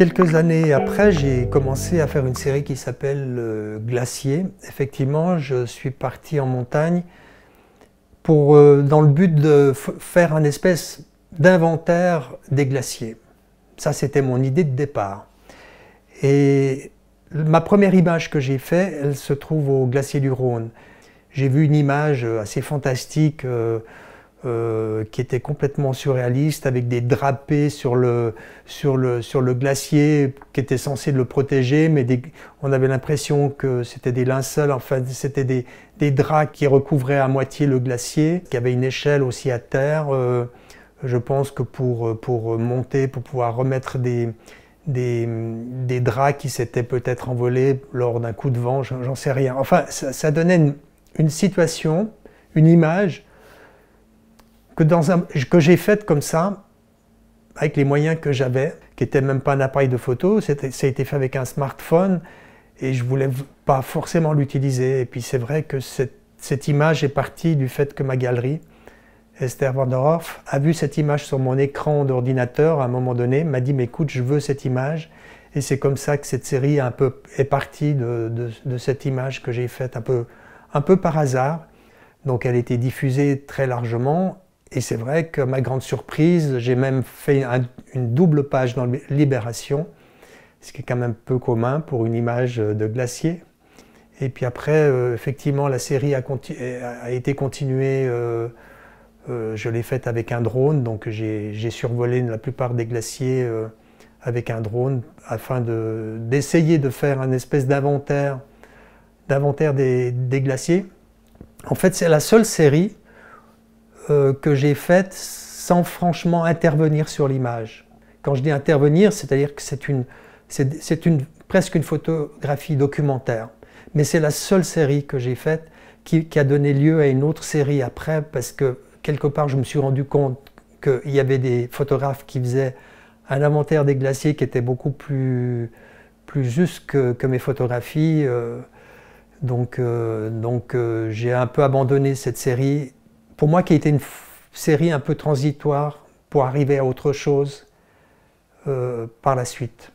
Quelques années après, j'ai commencé à faire une série qui s'appelle Glacier. Effectivement, je suis parti en montagne dans le but de faire un espèce d'inventaire des glaciers. Ça, c'était mon idée de départ. Et ma première image que j'ai faite, elle se trouve au glacier du Rhône. J'ai vu une image assez fantastique qui était complètement surréaliste, avec des drapés sur le glacier qui étaient censés le protéger, mais on avait l'impression que c'était des linceuls, enfin c'était des draps qui recouvraient à moitié le glacier. Il y avait une échelle aussi à terre. Je pense que pour monter, pour pouvoir remettre des draps qui s'étaient peut-être envolés lors d'un coup de vent, j'en sais rien. Enfin, ça donnait une situation, une image que j'ai faite comme ça, avec les moyens que j'avais, qui n'étaient même pas un appareil de photo, ça a été fait avec un smartphone, et je ne voulais pas forcément l'utiliser. Et puis c'est vrai que cette image est partie du fait que ma galerie, Esther Van der Horff, a vu cette image sur mon écran d'ordinateur à un moment donné, m'a dit « mais écoute, je veux cette image ». Et c'est comme ça que cette série est partie de cette image que j'ai faite un peu par hasard. Donc elle a été diffusée très largement. Et c'est vrai que ma grande surprise, j'ai même fait une double page dans Libération, ce qui est quand même peu commun pour une image de glacier. Et puis après, effectivement, la série a été continuée. Je l'ai faite avec un drone, donc j'ai survolé la plupart des glaciers avec un drone afin d'essayer de faire un espèce d'inventaire des glaciers. En fait, c'est la seule série que j'ai faite sans franchement intervenir sur l'image. Quand je dis intervenir, c'est-à-dire que c'est presque une photographie documentaire. Mais c'est la seule série que j'ai faite qui a donné lieu à une autre série après, parce que quelque part je me suis rendu compte qu'il y avait des photographes qui faisaient un inventaire des glaciers qui était beaucoup plus juste que mes photographies. Donc j'ai un peu abandonné cette série, pour moi qui était une série un peu transitoire pour arriver à autre chose par la suite.